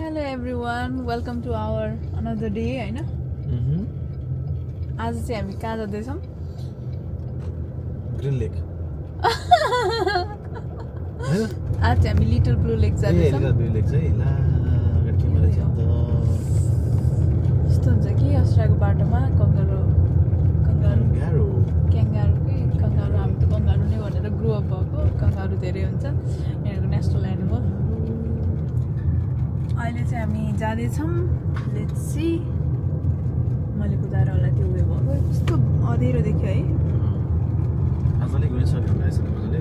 Hello everyone, welcome to our another day हैन आज चाहिँ हामी कहाँ जाँदैछौँ ग्रीन लेक आज चाहिँ हामी लिटल ब्लू लेक जाँदैछौँ लिटल ब्लू लेक चाहिँ ला अगाडि के मलाई छ त यस्तो हुन्छ कि अस्ट्राको बाटोमा कंगारू हामी त कंगारू नै भनेर ग्रो अप भएको कंगारू धेरै हुन्छ यिनीहरूको नेसनल एनिमल अहिले चाहिँ हामी जाँदैछौँ लेट्स सी मैले कुदाएर होला त्यो उयो भएको यस्तो अँधेरो देख्यो है आजले गइसक्यो गाइस मजाले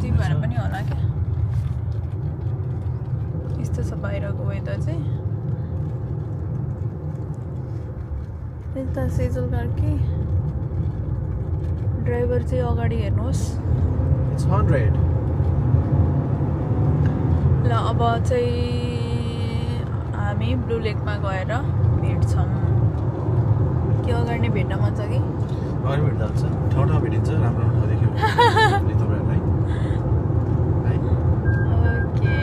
त्यही भएर पनि होला क्या यस्तो छ बाहिरको वेदर चाहिँ यता सेजल कार्की ड्राइभर चाहिँ अगाडि हेर्नुहोस् इट्स 100 ल अब चाहिँ हामी ब्लू लेकमा गएर भेट्छौँ के अगाडि नै भेट्न मन छ कि अगाडि भेट्दा हुन्छ ठाउँ ठाउँ भेटिन्छ राम्रो ठाउँ देख्यो तपाईँहरूलाई okay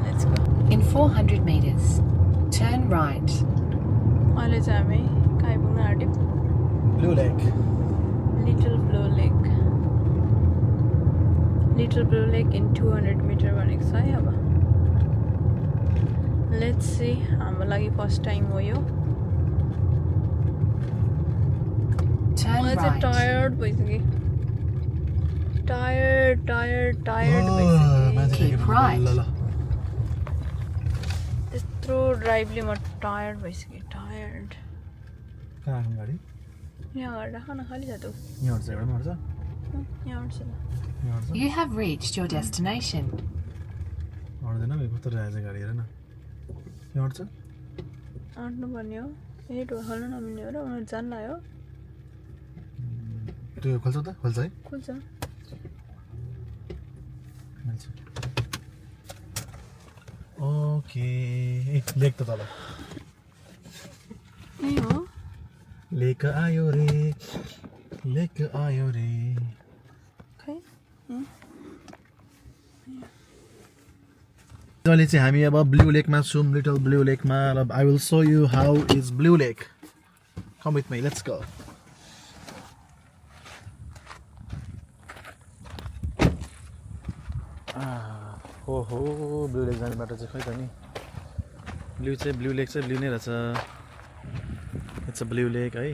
let's go In 400 meters, turn right. अहिले चाहिँ हामी कहाँ आइपुग्न आँट्यौँ blue lake little blue lake in 200 metre भनेको छ है अब लेट्स सी हाम्रो लागि फर्स्ट टाइम हो यो Turn मलाई चाहिँ right. टायर्ड भइसक्यो टायर्ड भइसक्यो Keep right. ल यत्रो ड्राइभले म टायर्ड भइसकेँ टायर्ड कहाँ राख्नु गाडी यहाँ अगाडि राख न खालि छ त यहाँ हट्छ एउटा हट्छ यहाँ उठ्छ ल यहाँ हट्छ You have reached your destination. हट्दैन मेरो कस्तो रहेछ गाडी हेर न यहाँ हट्छ आँट्नु पर्ने हो ए ढोल्न नमिल्ने हो र उनीहरू जान लाग्यो त्यो खोल्छ त खोल्छ है खोल्छ मिल्छ ओके लेक त तल यही हो लेक आयो रे खै अहिले चाहिँ हामी अब ब्लू लेकमा छौँ लिटल ब्लू लेकमा I will show you how is blue lake come with me let's go हो ब्लू लेक जाने बाटो चाहिँ खै त नि ब्लू लेक चाहिँ ब्लू नै रहेछ इट्स अ ब्लू लेक है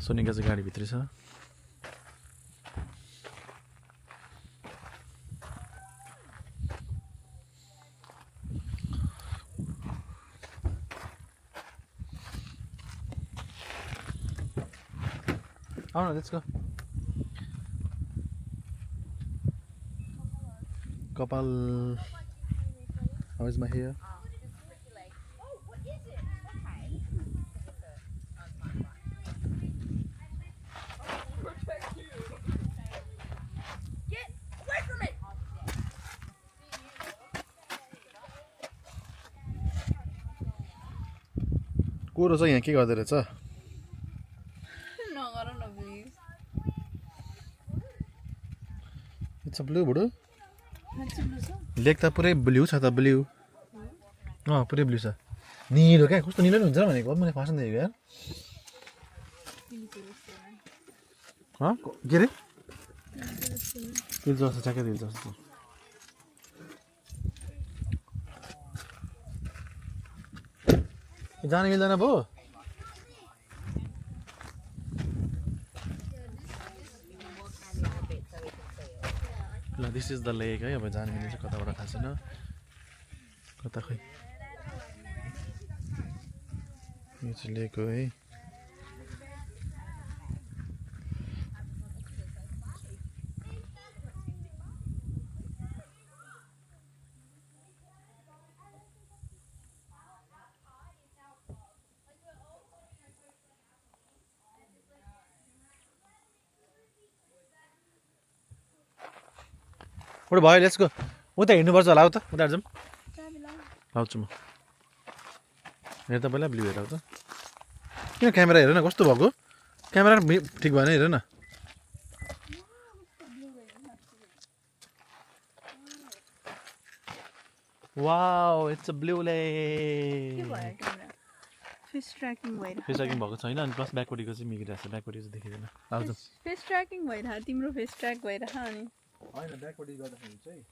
सोनिका चाहिँ गाडीभित्रै छ आउन लेट्स गो कपाल हाउ इज माई हेयर कोरो चाहिँ यहाँ के गर्दो रहेछ नगर न प्लिज इट्स अ ब्लू बुडो ब्लू छ लेक त पुरै ब्लू छ त ब्लू पुरै ब्लू छ निलो क्या कस्तो निलो नि हुन्छ भनेको मैले फर्स्ट देखेको यार के अरे तिल जस्तो ठ्याक्कै तिल जस्तो जान मिल्दैन भयो ल दिस इज द लेक है अब जान मिल्छ कताबाट थाहा छैन कता खै यो चाहिँ लेक हो है उठ्यो भयो लेट्स गो उता हिँड्नुपर्छ होला उता जाउँ लाउँछु म हेर त पहिला ब्लू हेर त किन क्यामेरा हेर न कस्तो भएको क्यामेरा ठिक भएन हेर न wow it's a blue lake face tracking भइरहेको फेस ट्र्याकिङ भएको छैन अनि प्लस ब्याकपट्टिको चाहिँ मिगिरहेको छ ब्याकपट्टिको चाहिँ देखिँदैन आउँछ फेस ट्र्याकिङ भइरहेको तिम्रो फेस ट्र्याक भइरहेको अनि होइन ब्याकपट्टि गर्दाखेरि चाहिँ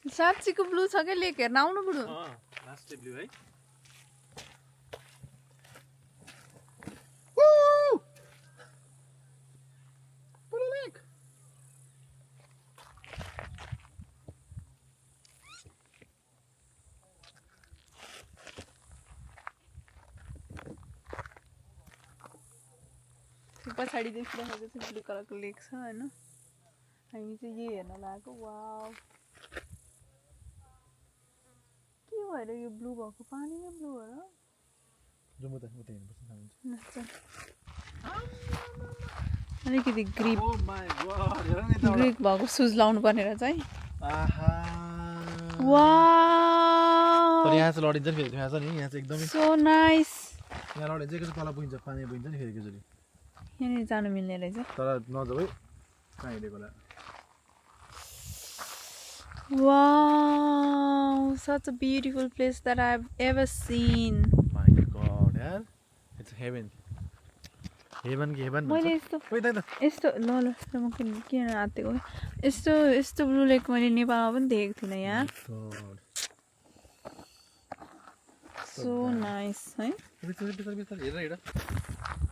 साँच्चीको ब्लू छ क्या लेक हेर्न आउनु बुढो लास्ट चाहिँ ब्लू है पछाडि देखिरहेको चाहिँ ब्लू कलरको लेक छ होइन हामी चाहिँ यही हेर्न लागेको वाउ के भएर यो ब्लू भएको पानी नै ब्लू हो र अलिकति ग्रिप भएको सुज लाउनु पर्ने रहेछ है वाउ यहाँ चाहिँ लडिन्छ नि फेरि थाहा छ नि यहाँ चाहिँ एकदमै सो नाइस यहाँ लडिन्छ एकैचोटि तल पुगिन्छ पानी पुगिन्छ नि फेरि एकैचोटि यहाँनिर जानु मिल्ने रहेछ तर नजाऊ है कहाँ हिँडेको होला Wow, such a beautiful place that I've ever seen. My God, यार it's heaven. Heaven कि heaven मैले यस्तो ल म किन आत्तेको यस्तो ब्लू लेक मैले नेपालमा पनि देखेको थिइनँ यार सो नाइस है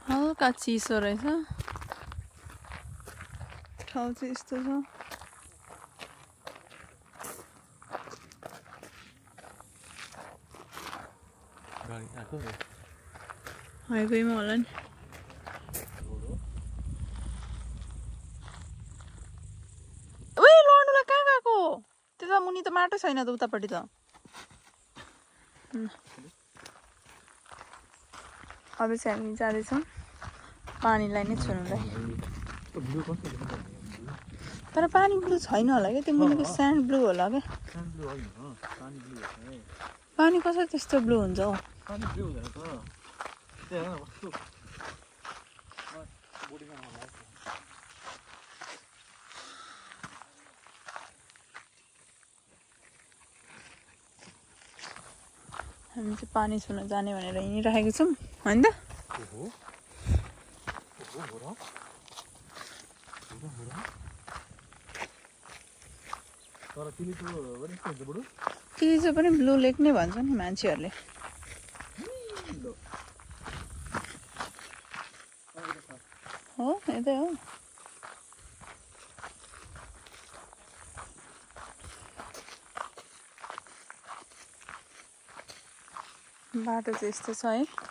हल्का चिसो रहेछ ठाउँ चाहिँ यस्तो छ हाइवेमा होला नि ओइ लड्नुलाई कहाँ गएको त्यता मुनि त माटो छैन त उतापट्टि त अब चाहिँ हामी जाँदैछौँ पानीलाई नै छुनुलाई तर पानी ब्लू छैन होला क्या त्यो मुनिको स्यान्ड ब्लू होला क्या पानी कसरी त्यस्तो ब्लू हुन्छ हौ हामी चाहिँ पानी छुन जाने भनेर हिँडिरहेको छौँ होइन त तिजो पनि ब्लू लेक नै भन्छ नि मान्छेहरूले हो यतै हो बाटो चाहिँ यस्तो छ है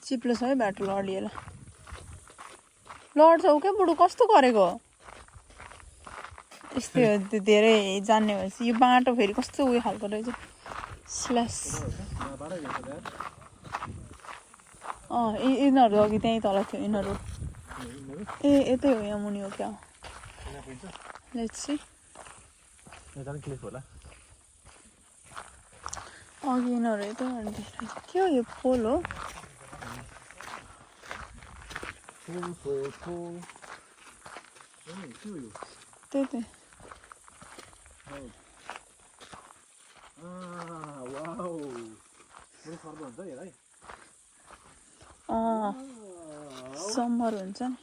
चिप्लो छ है बाटो लडिएला लड्छौ क्या बुढो कस्तो गरेको यस्तै हो धेरै जान्ने भएपछि यो बाटो फेरि कस्तो उयो खालको रहेछ स्ल्यास यिनीहरू अघि त्यहीँ तल थियो यिनीहरू ए यतै हो यहाँ मुनि हो क्या लेट्स सी अघि यिनीहरू यतै के हो यो पोल हो त्यही समर हुन्छ नि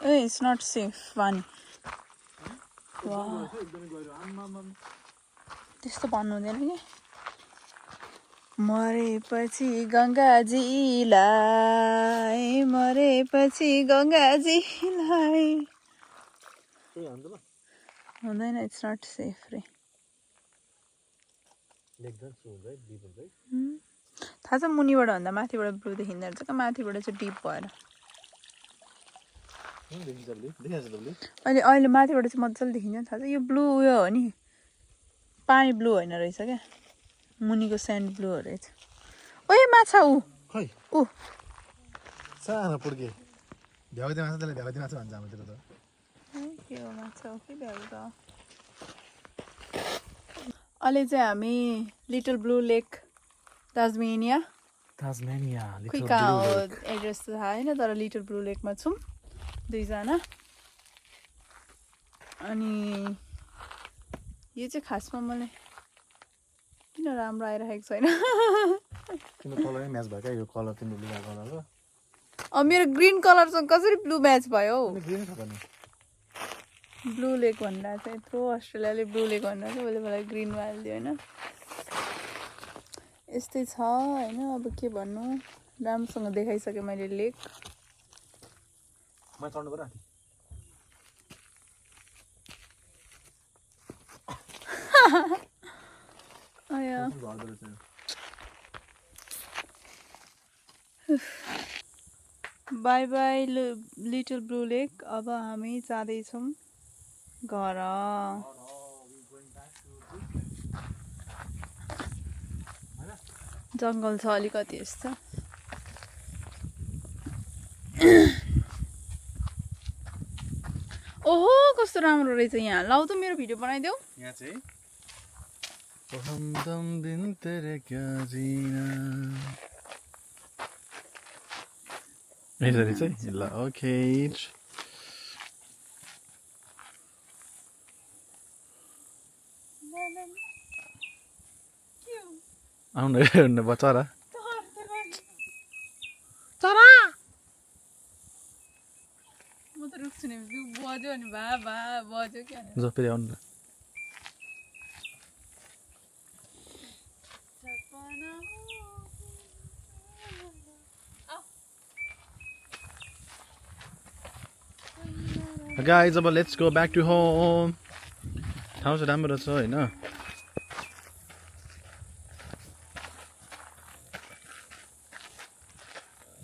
ए इट्स नट सेफ पानी त्यस्तो भन्नु हुँदैन कि मरेपछि गङ्गाजीलाई हुँदैन इट्स नट सेफ रे थाहा छ मुनिबाट भन्दा माथिबाट ब्लू देखिँदो रहेछ क्या माथिबाट चाहिँ डिप भएर देखिन्छ ब्लू देखिन्छ त ब्लू अहिले अहिले माथिबाट चाहिँ मजाले देखिन्छ थाहा छ यो ब्लू उयो हो नि पानी ब्लू होइन रहेछ क्या मुनिको स्यान्ड ब्लू हो रहेछ ओए माछा ऊ खै ऊ सानो पुड्के भ्याउदे माछा त्यसले भ्याउदे माछा भन्छ हाम्रोतिर त के हो माछा हो कि भ्याउ त अहिले चाहिँ हामी लिटल ब्लू लेक ताजमेनिया ताजमेनिया खोइ कहाँ हो एड्रेस त थाहा होइन तर लिटल ब्लू लेकमा छौँ दुईजना अनि यो चाहिँ खासमा मलाई किन राम्रो आइरहेको छैन तिम्रो कलरै म्याच भयो क्या यो कलर तिम्रो लुगा कलर मेरो ग्रिन कलरसँग कसरी ब्लू म्याच भयो हौ ग्रिन छ पनि ब्लू लेक भन्दा चाहिँ यत्रो अस्ट्रेलियाले ब्लू लेक भन्दा चाहिँ मैले मलाई ग्रिनमा हालिदियो होइन यस्तै छ होइन अब के भन्नु राम्रोसँग देखाइसकेँ मैले लेक म चढ्नु पर्यो आया बाई बाई लिटल ब्लू लेक अब हामी जाँदैछौँ घर जङ्गल छ अलिकति यस्तो ओहो कस्तो राम्रो रहेछ यहाँ लाउ त मेरो भिडियो बनाइदेऊ यहाँ चाहिँ हमदम दिन तेरे क्या जीना यसरी चाहिँ ल ओके आउनु बचरा चरा म त रुख्छु नि बज्यो नि भा भा बज्यो क्या जो फेरि आउनु न Guys, अब let's go back to home. ठाउँ चाहिँ राम्रो छ होइन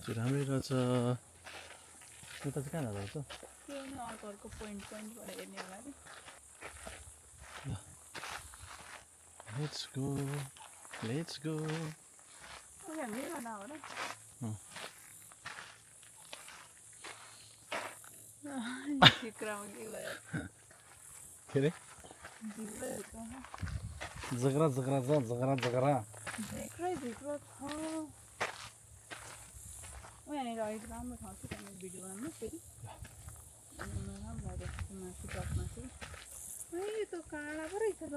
राम्रै रहेछ उता चाहिँ कहाँ जाँदा रहेछ अर्को पोइन्टबाट हेर्ने होला कि Let's go. Let's go. मेरो न हो र झिक्रामा के भयो के अरे जगरा जगरा छ जगरा जगरा झिक्रै झिक्रो छ यहाँनिर अलिक राम्रो ठाउँ थियो त्यहाँनिर भिडियो बनाउनु फेरि राम्रो लागेको मासु टपमा चाहिँ यो त काँडा पो रहेछ त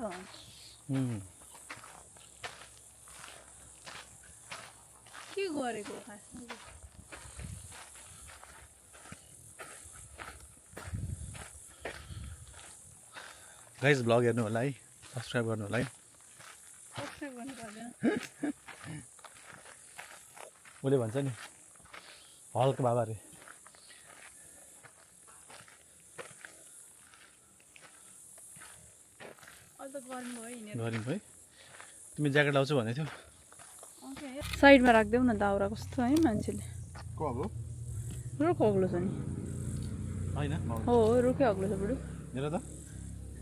के गरेको खासमा गाइस ब्लग हेर्नु होला है सब्सक्राइब गर्नु होला है सब्सक्राइब गर्नु पर्दैन उसले भन्छ नि हल्क बाबा रे अहिले त गर्नु भयो हिँडेर गरिन् है तिमी ज्याकेट लाउँछु भनेको थियौ साइडमा राखिदेऊ न दाउरा कस्तो है मान्छेले को अब रुख अग्लो छ नि होइन हो रुखै अग्लो छ बुढो हेर त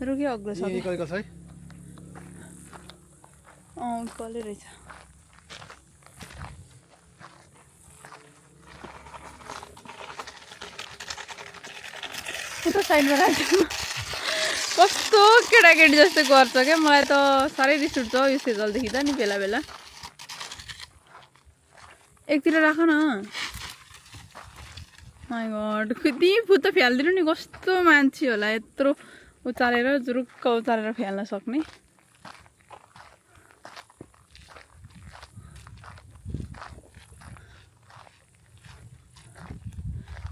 रुखै अग्लो छ कहिले छ है कले रहेछ यता साइडमा राख्नु कस्तो केटाकेटी जस्तो गर्छ क्या मलाई त साह्रै रिस उठ्छ यो सेजल देख्दा नि बेला बेला एकतिर राख न माइ गड त्यही फुत्त फ्यालिदिनु नि कस्तो मान्छे होला यत्रो उचालेर जुरुक्क उचालेर फ्याल्न सक्ने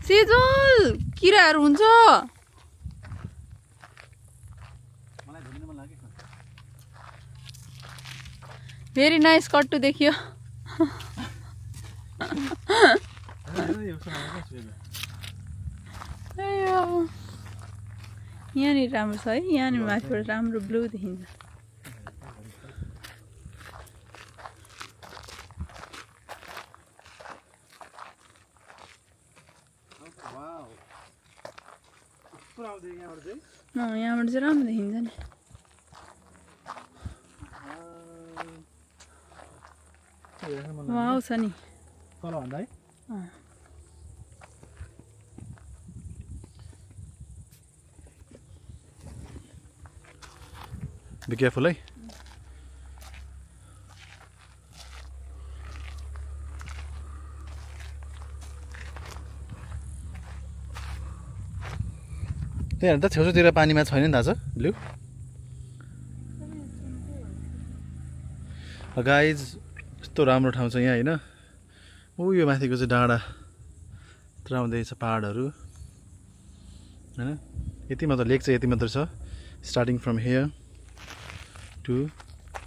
सेजल किराहरू हुन्छ भेरी नाइस कट्टु देखियो यहाँनिर राम्रो छ है यहाँनिर माथिबाट राम्रो ब्लू देखिन्छ यहाँबाट चाहिँ राम्रो देखिन्छ नि वाउ छ नि तल भन्दा है Be careful, है त्यहाँ त छेउछाउतिर पानीमा छैन नि दाजु ब्लू गाइज यस्तो राम्रो ठाउँ छ यहाँ होइन ऊ यो माथिको चाहिँ डाँडा तर आउँदैछ पहाडहरू होइन यति मात्र लेक चाहिँ यति मात्र छ स्टार्टिङ फ्रम हियर टु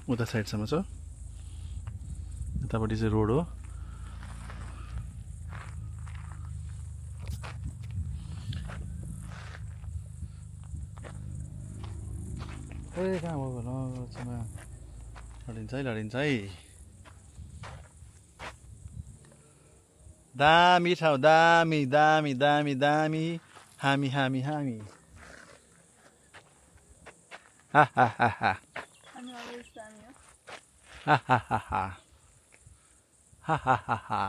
उता साइडसम्म छ यतापट्टि चाहिँ रोड हो ए कहाँ भयो लडिन्छ है दामी ठाउँ दामी दामी दामी दामी हामी हामी हामी हा हा हा हा ha ha ha ha ha ha ha ha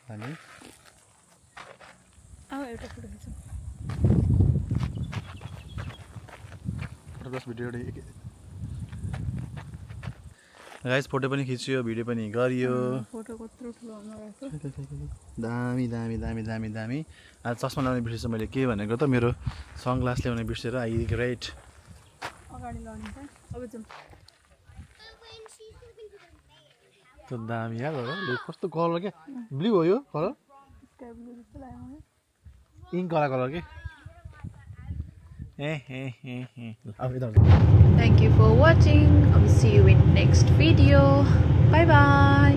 अनि अब एउटा फोटो खिचौँ प्लस भिडियो गाइस फोटो पनि खिच्यो भिडियो पनि गरियो फोटो कत्रो ठुलो नराख्छु दामी दामी दामी दामी दामी आज चस्मा लाउने बिर्सेछु मैले के भनेको त मेरो सनग्लास ल्याउने बिर्सेर आई ग्रेट अगाडि लगिन्छ अब जाउँ त्यो दामी यार कस्तो कलर क्या ब्लू हो यो कलर स्काई ब्लू जस्तो लाग्यो मलाई इङ्क कलर के Thank you for watching. I will see you in next video. Bye bye.